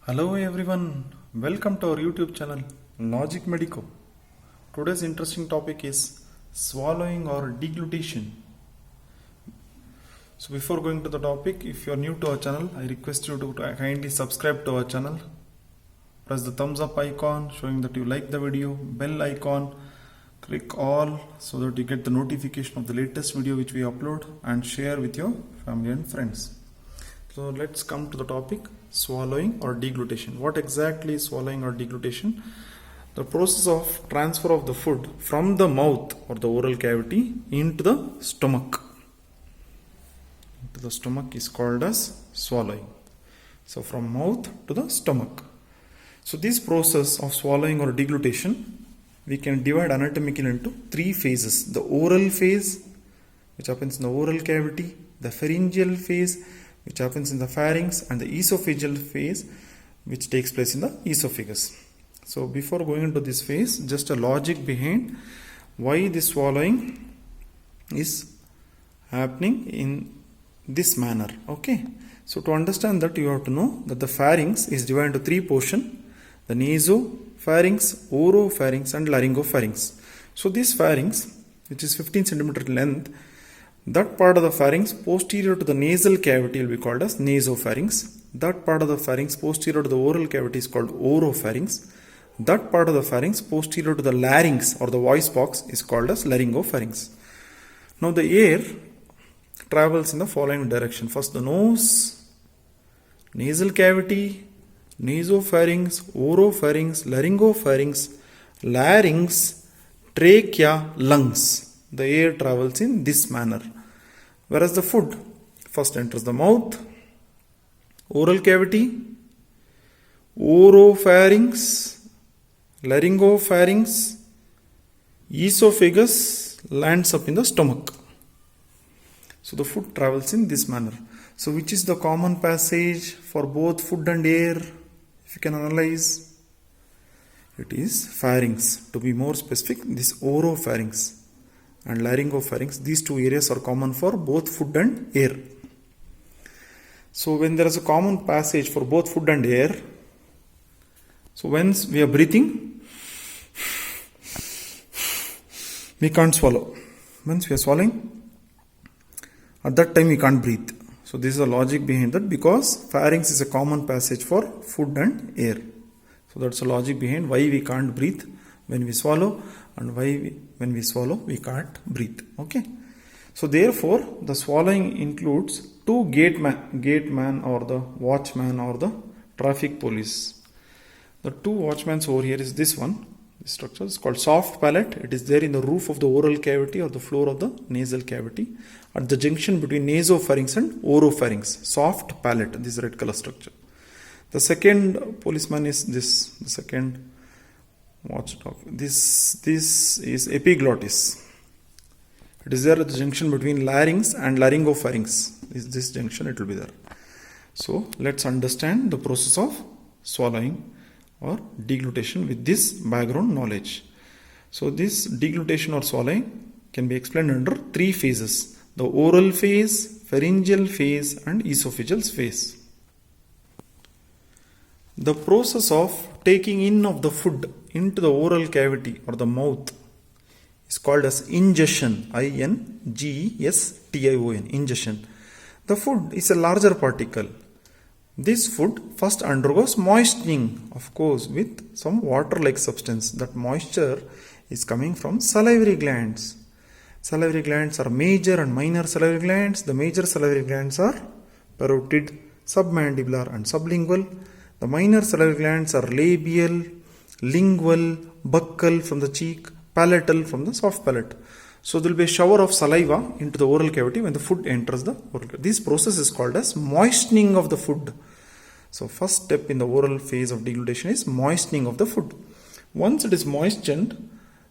Hello everyone, welcome to our YouTube channel Logic Medico. Today's interesting topic is swallowing or deglutition. So before going to the topic, if you are new to our channel, I request you to kindly subscribe to our channel. Press the thumbs up icon showing that you like the video, bell icon, click all so that you get the notification of the latest video which we upload, and share with your family and friends. So let's come to the topic, swallowing or deglutition. What exactly is swallowing or deglutition? The process of transfer of the food from the mouth or the oral cavity into the stomach. Into the stomach is called as swallowing. So from mouth to the stomach. So this process of swallowing or deglutition, we can divide anatomically into three phases. The oral phase, which happens in the oral cavity, the pharyngeal phase, which happens in the pharynx, and the esophageal phase, which takes place in the esophagus. So before going into this phase, just a logic behind why this swallowing is happening in this manner. Okay, so to understand that, you have to know that the pharynx is divided into three portions: the nasopharynx, oropharynx, and laryngopharynx. So this pharynx, which is 15 centimeter length, that part of the pharynx posterior to the nasal cavity will be called as nasopharynx. That part of the pharynx posterior to the oral cavity is called oropharynx. That part of the pharynx posterior to the larynx or the voice box is called as laryngopharynx. Now the air travels in the following direction. First the nose, nasal cavity, nasopharynx, oropharynx, laryngopharynx, larynx, trachea, lungs. The air travels in this manner. Whereas the food first enters the mouth, oral cavity, oropharynx, laryngopharynx, esophagus, lands up in the stomach. So the food travels in this manner. So which is the common passage for both food and air? If you can analyze, it is pharynx. To be more specific, this oropharynx and laryngopharynx, these two areas are common for both food and air. So when there is a common passage for both food and air, so when we are breathing, we can't swallow. Once we are swallowing, at that time we can't breathe. So this is the logic behind that, because pharynx is a common passage for food and air. So that's the logic behind why we can't breathe when we swallow, and why when we swallow we can't breathe. Okay, so therefore the swallowing includes two gate man or the watchman or the traffic police. The two watchmans over here is this one. This structure is called soft palate. It is there in the roof of the oral cavity or the floor of the nasal cavity at the junction between nasopharynx and oropharynx. Soft palate, this red color structure. The second policeman is this, the second watchdog. This is epiglottis. It is there at the junction between larynx and laryngopharynx. Is this junction, it will be there. So let's understand the process of swallowing or deglutition with this background knowledge. So this deglutition or swallowing can be explained under three phases: the oral phase, pharyngeal phase, and esophageal phase. The process of taking in of the food into the oral cavity or the mouth is called as ingestion. ingestion. Ingestion. The food is a larger particle. This food first undergoes moistening, of course, with some water-like substance. That moisture is coming from salivary glands. Salivary glands are major and minor salivary glands. The major salivary glands are parotid, submandibular, and sublingual. The minor salivary glands are labial, lingual, buccal from the cheek, palatal from the soft palate. So there will be a shower of saliva into the oral cavity when the food enters the oral cavity. This process is called as moistening of the food. So first step in the oral phase of deglutition is moistening of the food. Once it is moistened,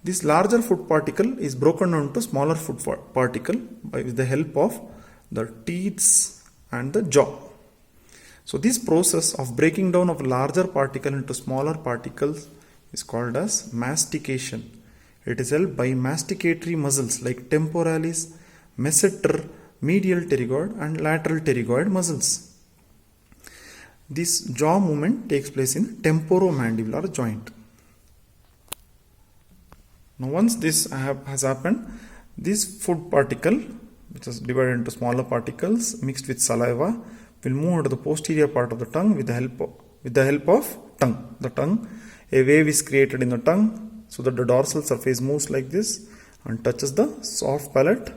this larger food particle is broken down to smaller food particle with the help of the teeth and the jaw. So this process of breaking down of larger particle into smaller particles is called as mastication. It is held by masticatory muscles like temporalis, masseter, medial pterygoid, and lateral pterygoid muscles. This jaw movement takes place in temporomandibular joint. Now once this has happened, this food particle, which is divided into smaller particles mixed with saliva, will move to the posterior part of the tongue with the help of tongue. The tongue, a wave is created in the tongue so that the dorsal surface moves like this and touches the soft palate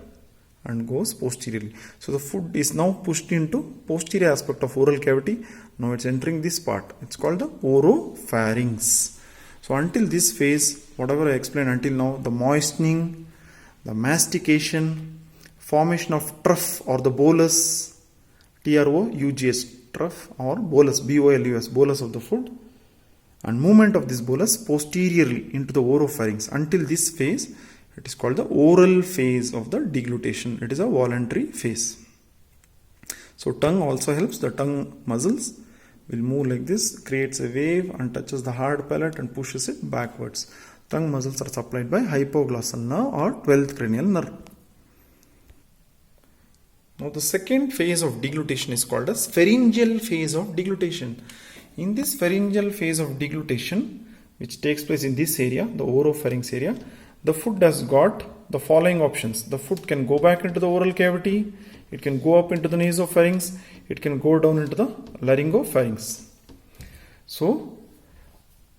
and goes posteriorly. So the food is now pushed into posterior aspect of oral cavity. Now it's entering this part. It's called the oropharynx. So until this phase, whatever I explained until now, the moistening, the mastication, formation of trough or the bolus, TROUGS, trough or bolus, BOLUS, bolus of the food, and movement of this bolus posteriorly into the oropharynx. Until this phase, it is called the oral phase of the deglutition. It is a voluntary phase. So tongue also helps. The tongue muscles will move like this, creates a wave and touches the hard palate and pushes it backwards. Tongue muscles are supplied by hypoglossal nerve or 12th cranial nerve. Now the second phase of deglutition is called as pharyngeal phase of deglutition. In this pharyngeal phase of deglutition, which takes place in this area, the oropharynx area, the food has got the following options. The food can go back into the oral cavity, it can go up into the nasopharynx, it can go down into the laryngopharynx. So,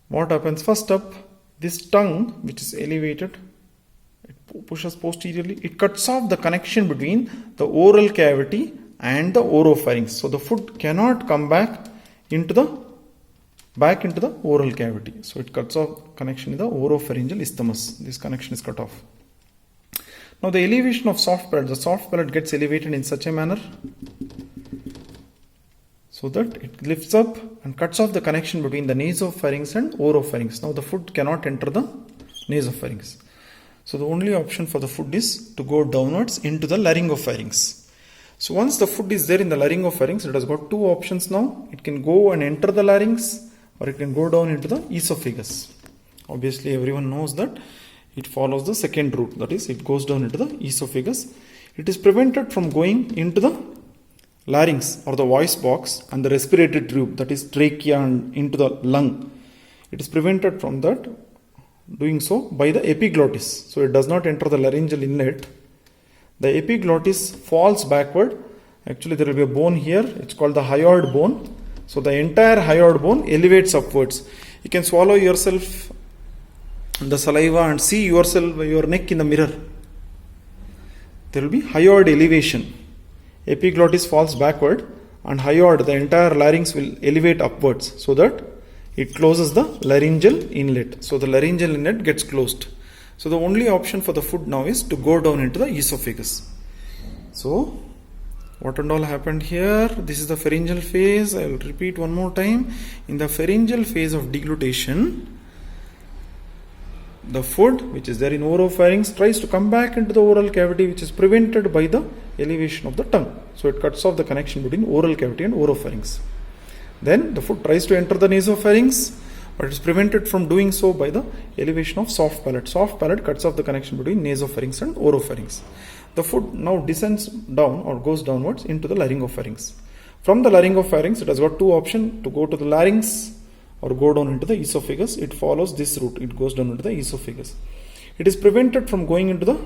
what happens? First up, this tongue, which is elevated, it pushes posteriorly, it cuts off the connection between the oral cavity and the oropharynx. So, the food cannot come back into the oral cavity. So it cuts off connection in the oropharyngeal isthmus. This connection is cut off. Now the elevation of soft palate. The soft palate gets elevated in such a manner so that it lifts up and cuts off the connection between the nasopharynx and oropharynx. Now the food cannot enter the nasopharynx. So the only option for the food is to go downwards into the laryngopharynx. So once the food is there in the laryngopharynx, it has got two options now. It can go and enter the larynx, or it can go down into the esophagus. Obviously everyone knows that it follows the second route, that is it goes down into the esophagus. It is prevented from going into the larynx or the voice box and the respiratory tube, that is trachea, and into the lung. It is prevented from that doing so by the epiglottis. So it does not enter the laryngeal inlet. The epiglottis falls backward. Actually there will be a bone here, it's called the hyoid bone. So the entire hyoid bone elevates upwards. You can swallow yourself the saliva and see yourself, your neck in the mirror. There will be hyoid elevation. Epiglottis falls backward and hyoid, the entire larynx, will elevate upwards so that it closes the laryngeal inlet. So the laryngeal inlet gets closed. So the only option for the food now is to go down into the esophagus. So what and all happened here? This is the pharyngeal phase. I will repeat one more time. In the pharyngeal phase of deglutition, the food which is there in oropharynx tries to come back into the oral cavity, which is prevented by the elevation of the tongue. So it cuts off the connection between oral cavity and oropharynx. Then the food tries to enter the nasopharynx, but it is prevented from doing so by the elevation of soft palate. Soft palate cuts off the connection between nasopharynx and oropharynx. The food now descends down or goes downwards into the laryngopharynx. From the laryngopharynx, it has got two options: to go to the larynx or go down into the esophagus. It follows this route. It goes down into the esophagus. It is prevented from going into the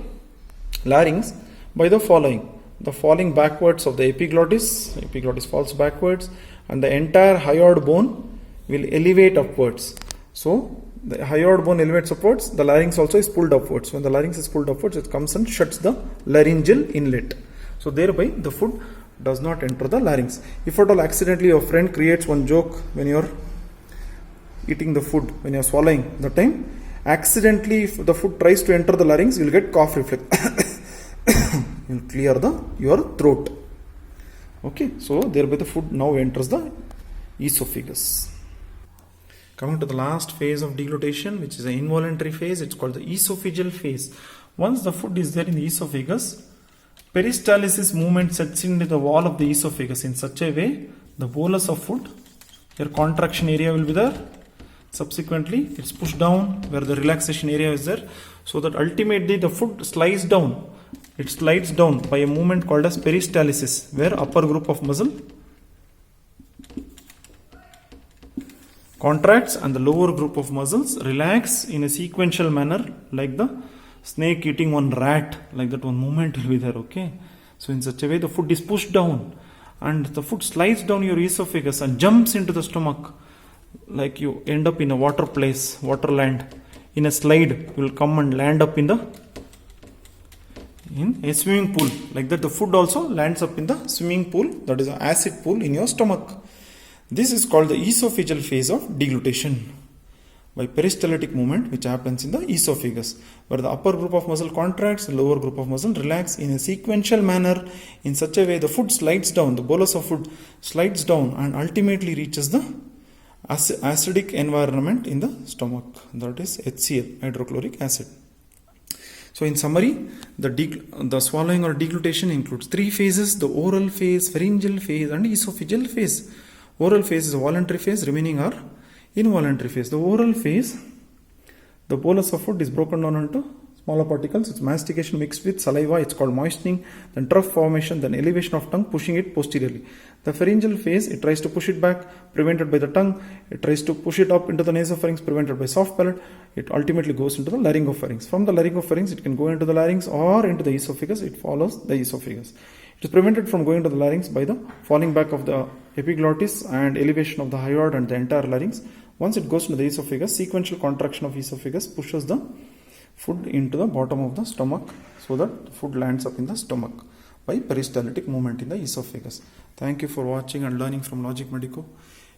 larynx by the following: the falling backwards of the epiglottis. Epiglottis falls backwards and the entire hyoid bone will elevate upwards. So the hyoid bone elevates upwards, the larynx also is pulled upwards. When the larynx is pulled upwards, it comes and shuts the laryngeal inlet. So thereby the food does not enter the larynx. If at all accidentally your friend creates one joke when you are eating the food, when you are swallowing, the time accidentally if the food tries to enter the larynx, you will get cough reflex. You will clear your throat. Okay, so thereby the food now enters the esophagus. Coming to the last phase of deglutition, which is an involuntary phase, it's called the esophageal phase. Once the food is there in the esophagus, peristalsis movement sets into the wall of the esophagus in such a way, the bolus of food, your contraction area will be there. Subsequently, it's pushed down where the relaxation area is there, so that ultimately the food slides down. It slides down by a movement called as peristalsis, where upper group of muscle contracts and the lower group of muscles relax in a sequential manner, like the snake eating one rat, like that one movement will be there, okay? So in such a way the food is pushed down and the food slides down your esophagus and jumps into the stomach, like you end up in a water place, waterland. In a slide, you will come and land up in a swimming pool. Like that, the food also lands up in the swimming pool, that is an acid pool in your stomach. This is called the esophageal phase of deglutition by peristaltic movement which happens in the esophagus, where the upper group of muscle contracts, the lower group of muscle relax in a sequential manner. In such a way, the food slides down, the bolus of food slides down and ultimately reaches the acidic environment in the stomach, that is HCl, hydrochloric acid. So in summary, the swallowing or deglutition includes three phases: the oral phase, pharyngeal phase and esophageal phase. Oral phase is a voluntary phase, remaining are involuntary phase. The oral phase, the bolus of food is broken down into smaller particles. It's mastication mixed with saliva, it's called moistening, then trough formation, then elevation of tongue, pushing it posteriorly. The pharyngeal phase, it tries to push it back, prevented by the tongue. It tries to push it up into the nasopharynx, prevented by soft palate. It ultimately goes into the laryngopharynx. From the laryngopharynx, it can go into the larynx or into the esophagus. It follows the esophagus. It is prevented from going to the larynx by the falling back of the epiglottis and elevation of the hyoid and the entire larynx. Once it goes into the esophagus, sequential contraction of esophagus pushes the food into the bottom of the stomach, so that the food lands up in the stomach by peristaltic movement in the esophagus. Thank you for watching and learning from Logic Medico.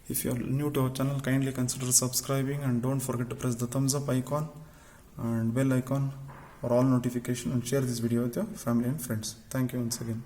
If you are new to our channel, kindly consider subscribing and don't forget to press the thumbs up icon and bell icon for all notification, and share this video with your family and friends. Thank you once again.